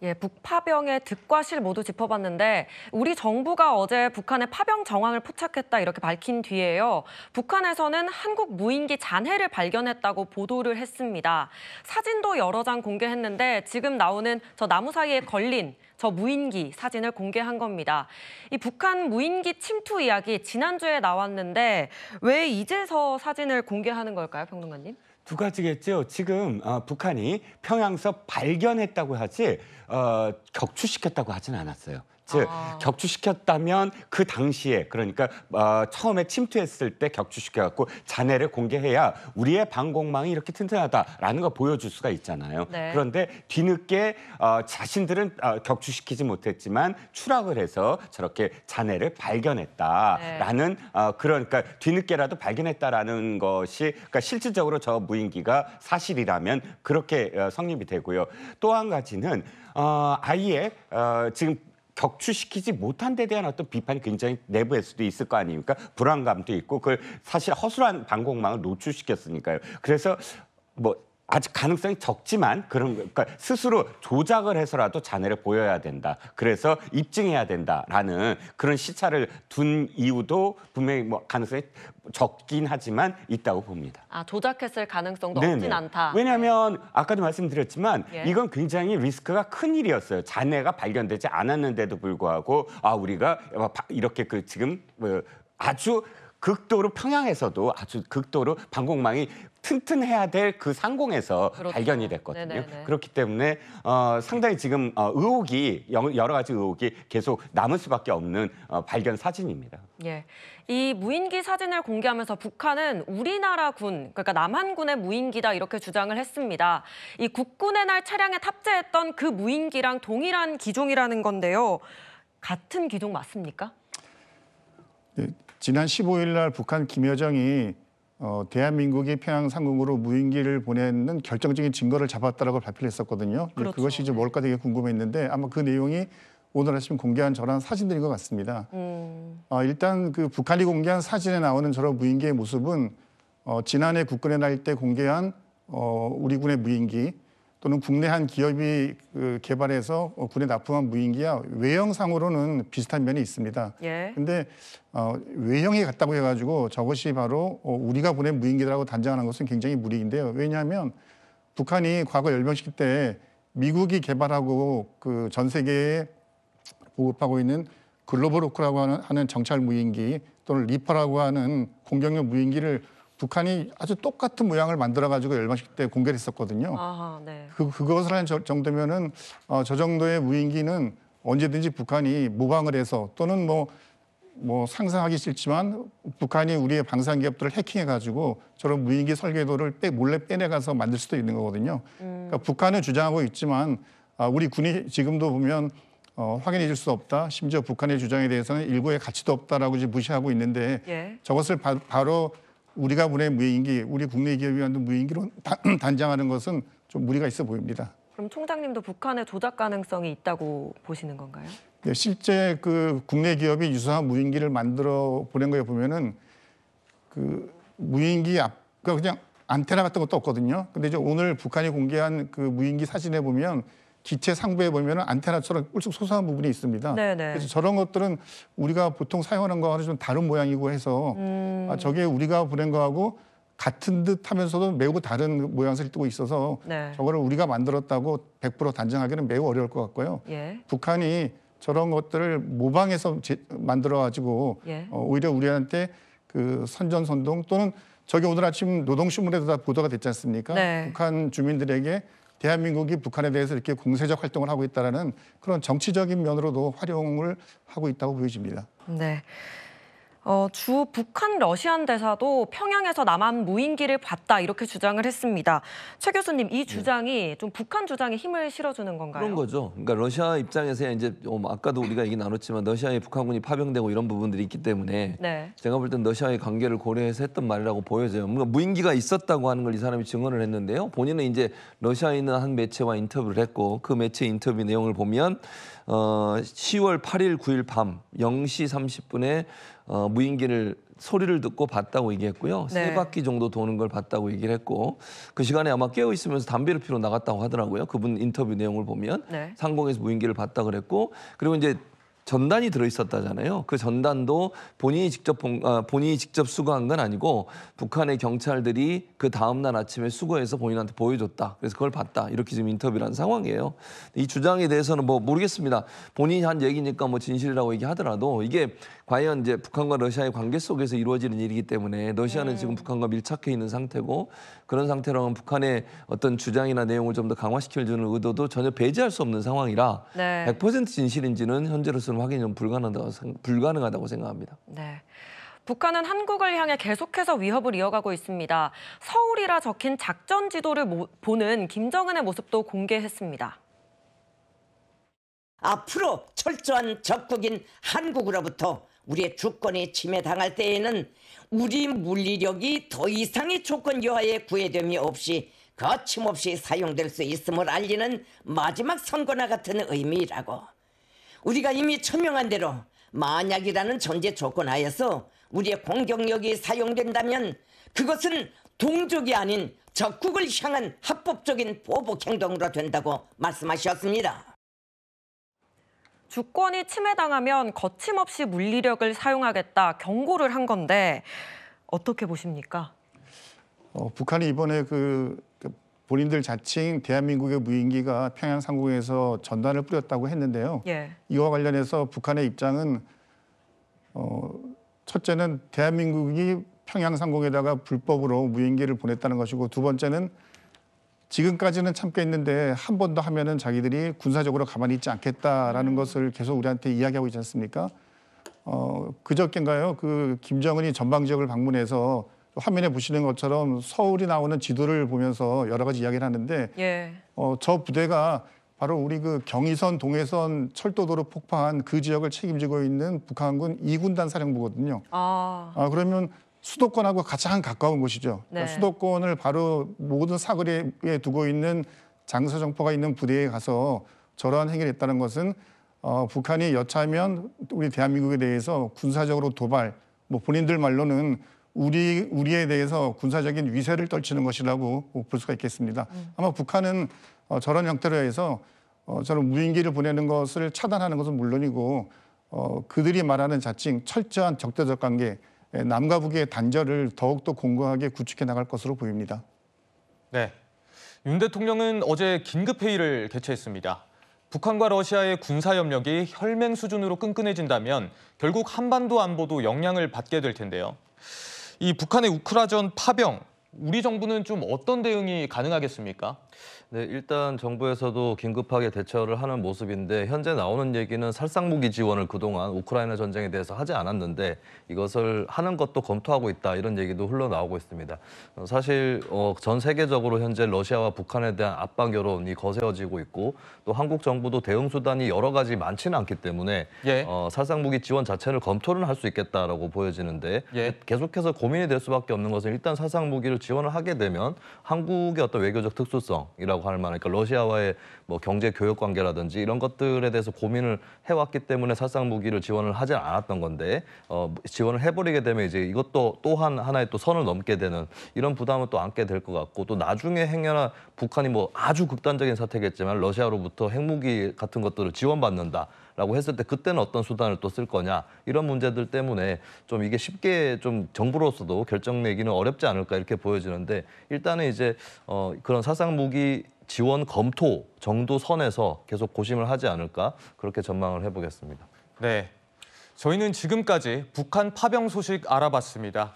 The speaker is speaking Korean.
예, 북파병의 득과 실 모두 짚어봤는데 우리 정부가 어제 북한의 파병 정황을 포착했다 이렇게 밝힌 뒤에요. 북한에서는 한국 무인기 잔해를 발견했다고 보도를 했습니다. 사진도 여러 장 공개했는데 지금 나오는 저 나무 사이에 걸린 저 무인기 사진을 공개한 겁니다. 이 북한 무인기 침투 이야기 지난주에 나왔는데 왜 이제서 사진을 공개하는 걸까요, 평론가님? 두 가지겠죠. 지금 북한이 평양서 발견했다고 하지 격추시켰다고 하진 않았어요. 즉 격추시켰다면 그 당시에 그러니까 처음에 침투했을 때 격추시켜갖고 잔해를 공개해야 우리의 방공망이 이렇게 튼튼하다라는 걸 보여줄 수가 있잖아요. 네. 그런데 뒤늦게 자신들은 격추시키지 못했지만 추락을 해서 저렇게 잔해를 발견했다라는 그러니까 뒤늦게라도 발견했다라는 것이 그러니까 실질적으로 저 무인기가 사실이라면 그렇게 성립이 되고요. 또 한 가지는 아예 지금 격추시키지 못한 데 대한 어떤 비판이 굉장히 내부에서도 있을 거 아닙니까? 불안감도 있고 그걸 사실 허술한 방공망을 노출시켰으니까요. 그래서 뭐 아직 가능성이 적지만 그러니까 스스로 조작을 해서라도 잔해를 보여야 된다. 그래서 입증해야 된다라는 그런 시차를 둔 이유도 분명히 뭐 가능성이 적긴 하지만 있다고 봅니다. 조작했을 가능성도 없진 않다. 왜냐하면 아까도 말씀드렸지만 예. 이건 굉장히 리스크가 큰 일이었어요. 잔해가 발견되지 않았는데도 불구하고 우리가 이렇게 지금 아주 극도로 평양에서도 아주 극도로 방공망이 튼튼해야 될 그 상공에서 그렇죠. 발견이 됐거든요. 네네네. 그렇기 때문에 상당히 지금 의혹이 여러 가지 의혹이 계속 남을 수밖에 없는 발견 사진입니다. 예, 이 무인기 사진을 공개하면서 북한은 우리나라 군, 그러니까 남한군의 무인기다 이렇게 주장을 했습니다. 이 국군의 날 차량에 탑재했던 그 무인기랑 동일한 기종이라는 건데요. 같은 기종 맞습니까? 네, 지난 15일 날 북한 김여정이 대한민국이 평양 상공으로 무인기를 보내는 결정적인 증거를 잡았다라고 발표를 했었거든요. 그렇죠. 그것이 이제 뭘까 되게 궁금했는데 아마 그 내용이 오늘 아침 공개한 저런 사진들인 것 같습니다. 일단 그 북한이 공개한 사진에 나오는 저런 무인기의 모습은 지난해 국군의 날 때 공개한 우리 군의 무인기 또는 국내 한 기업이 개발해서 군에 납품한 무인기와 외형상으로는 비슷한 면이 있습니다. 그런데 외형이 같다고 해가지고 저것이 바로 우리가 보낸 무인기라고 단정하는 것은 굉장히 무리인데요. 왜냐하면 북한이 과거 열병식 때 미국이 개발하고 그 전 세계에 보급하고 있는 글로벌 호크라고 하는 정찰 무인기 또는 리퍼라고 하는 공격용 무인기를 북한이 아주 똑같은 모양을 만들어가지고 열병식 때 공개를 했었거든요. 그것을 한 정도면은 저 정도의 무인기는 언제든지 북한이 모방을 해서 또는 뭐 상상하기 싫지만 북한이 우리의 방산 기업들을 해킹해가지고 저런 무인기 설계도를 몰래 빼내가서 만들 수도 있는 거거든요. 그러니까 북한은 주장하고 있지만 우리 군이 지금도 보면 확인해 줄 수 없다. 심지어 북한의 주장에 대해서는 일고의 가치도 없다라고 이제 무시하고 있는데 저것을 바로 우리가 보낸 무인기, 우리 국내 기업이 만든 무인기로 단정하는 것은 좀 무리가 있어 보입니다. 그럼 총장님도 북한의 조작 가능성이 있다고 보시는 건가요? 네, 실제 그 국내 기업이 유사한 무인기를 만들어 보낸 거에 보면은 그 무인기 그냥 안테나 같은 것도 없거든요. 근데 이제 오늘 북한이 공개한 그 무인기 사진에 보면 기체 상부에 보면은 안테나처럼 꿀쩍 솟아난 부분이 있습니다. 그래서 저런 것들은 우리가 보통 사용하는 거와는 좀 다른 모양이고 해서 저게 우리가 보낸 거하고 같은 듯 하면서도 매우 다른 모양새를 띠고 있어서 저거를 우리가 만들었다고 100% 단정하기는 매우 어려울 것 같고요. 북한이 저런 것들을 모방해서 만들어가지고 오히려 우리한테 그 선전선동 또는 저게 오늘 아침 노동신문에도 다 보도가 됐지 않습니까? 북한 주민들에게 대한민국이 북한에 대해서 이렇게 공세적 활동을 하고 있다는 그런 정치적인 면으로도 활용을 하고 있다고 보여집니다. 네. 주 북한 러시안 대사도 평양에서 남한 무인기를 봤다 이렇게 주장을 했습니다. 최 교수님, 이 주장이 좀 북한 주장에 힘을 실어주는 건가요? 그런 거죠. 그러니까 러시아 입장에서 이제 아까도 우리가 얘기 나눴지만 러시아에 북한군이 파병되고 이런 부분들이 있기 때문에 제가 볼 땐 러시아의 관계를 고려해서 했던 말이라고 보여져요. 뭔가 무인기가 있었다고 하는 걸 이 사람이 증언을 했는데요. 본인은 이제 러시아에 있는 한 매체와 인터뷰를 했고 그 매체 인터뷰 내용을 보면 10월 8일, 9일 밤 0시 30분에 무인기를 소리를 듣고 봤다고 얘기했고요. 네. 3바퀴 정도 도는 걸 봤다고 얘기를 했고 그 시간에 아마 깨어 있으면서 담배를 피러 나갔다고 하더라고요. 그분 인터뷰 내용을 보면 네. 상공에서 무인기를 봤다 그랬고 그리고 이제 전단이 들어있었다잖아요. 그 전단도 본인이 직접 수거한 건 아니고 북한의 경찰들이 그 다음 날 아침에 수거해서 본인한테 보여줬다. 그래서 그걸 봤다. 이렇게 지금 인터뷰를 한 상황이에요. 이 주장에 대해서는 뭐 모르겠습니다. 본인이 한 얘기니까 뭐 진실이라고 얘기하더라도 이게 과연 이제 북한과 러시아의 관계 속에서 이루어지는 일이기 때문에 러시아는 지금 북한과 밀착해 있는 상태고 그런 상태로는 북한의 어떤 주장이나 내용을 좀 더 강화시킬 주는 의도도 전혀 배제할 수 없는 상황이라 네. 100% 진실인지는 현재로서는 확인이 좀 불가능하다고 생각합니다. 네. 북한은 한국을 향해 계속해서 위협을 이어가고 있습니다. 서울이라 적힌 작전 지도를 보는 김정은의 모습도 공개했습니다. 앞으로 철저한 적국인 한국으로부터 우리의 주권이 침해당할 때에는 우리 물리력이 더 이상의 조건 여하에 구애됨이 없이 거침없이 사용될 수 있음을 알리는 마지막 선거나 같은 의미라고. 우리가 이미 천명한 대로 만약이라는 전제 조건 하에서 우리의 공격력이 사용된다면 그것은 동족이 아닌 적국을 향한 합법적인 보복 행동으로 된다고 말씀하셨습니다. 주권이 침해당하면 거침없이 물리력을 사용하겠다 경고를 한 건데 어떻게 보십니까? 북한이 이번에 본인들 자칭 대한민국의 무인기가 평양 상공에서 전단을 뿌렸다고 했는데요. 예. 이와 관련해서 북한의 입장은 첫째는 대한민국이 평양 상공에다가 불법으로 무인기를 보냈다는 것이고 두 번째는 지금까지는 참겠는데 한 번 더 하면은 자기들이 군사적으로 가만히 있지 않겠다라는 것을 계속 우리한테 이야기하고 있지 않습니까? 그저께인가요? 김정은이 전방 지역을 방문해서 화면에 보시는 것처럼 서울이 나오는 지도를 보면서 여러 가지 이야기를 하는데 예. 저 부대가 바로 우리 경의선, 동해선 철도도로 폭파한 그 지역을 책임지고 있는 북한군 2군단 사령부거든요. 그러면 수도권하고 가장 가까운 곳이죠. 네. 수도권을 바로 모든 사거리에 두고 있는 장서정포가 있는 부대에 가서 저러한 행위를 했다는 것은 북한이 여차하면 우리 대한민국에 대해서 군사적으로 도발, 뭐 본인들 말로는 우리에 대해서 군사적인 위세를 떨치는 것이라고 볼 수가 있겠습니다. 아마 북한은 저런 형태로 해서 저런 무인기를 보내는 것을 차단하는 것은 물론이고 그들이 말하는 자칭 철저한 적대적 관계, 남과 북의 단절을 더욱더 공고하게 구축해 나갈 것으로 보입니다. 네, 윤 대통령은 어제 긴급회의를 개최했습니다. 북한과 러시아의 군사협력이 혈맹 수준으로 끈끈해진다면 결국 한반도 안보도 영향을 받게 될 텐데요. 이 북한의 우크라전 파병, 우리 정부는 좀 어떤 대응이 가능하겠습니까? 네, 일단 정부에서도 긴급하게 대처를 하는 모습인데 현재 나오는 얘기는 살상무기 지원을 그동안 우크라이나 전쟁에 대해서 하지 않았는데 이것을 하는 것도 검토하고 있다 이런 얘기도 흘러나오고 있습니다. 사실 전 세계적으로 현재 러시아와 북한에 대한 압박 여론이 거세어지고 있고 또 한국 정부도 대응 수단이 여러 가지 많지는 않기 때문에 예. 살상무기 지원 자체를 검토는 할 수 있겠다라고 보여지는데 예. 계속해서 고민이 될 수밖에 없는 것은 일단 살상무기를 지원을 하게 되면 한국의 어떤 외교적 특수성이라고 할 만한 그러니까 러시아와의 뭐 경제 교역 관계라든지 이런 것들에 대해서 고민을 해왔기 때문에 살상 무기를 지원을 하지 않았던 건데 지원을 해버리게 되면 이제 이것도 또한 하나의 또 선을 넘게 되는 이런 부담을 또 안게 될 것 같고 또 나중에 행여나 북한이 뭐 아주 극단적인 사태겠지만 러시아로부터 핵무기 같은 것들을 지원받는다라고 했을 때 그때는 어떤 수단을 또 쓸 거냐 이런 문제들 때문에 좀 이게 쉽게 좀 정부로서도 결정 내기는 어렵지 않을까 이렇게 보여지는데 일단은 이제 그런 살상 무기 지원 검토 정도 선에서 계속 고심을 하지 않을까 그렇게 전망을 해보겠습니다. 네, 저희는 지금까지 북한 파병 소식 알아봤습니다.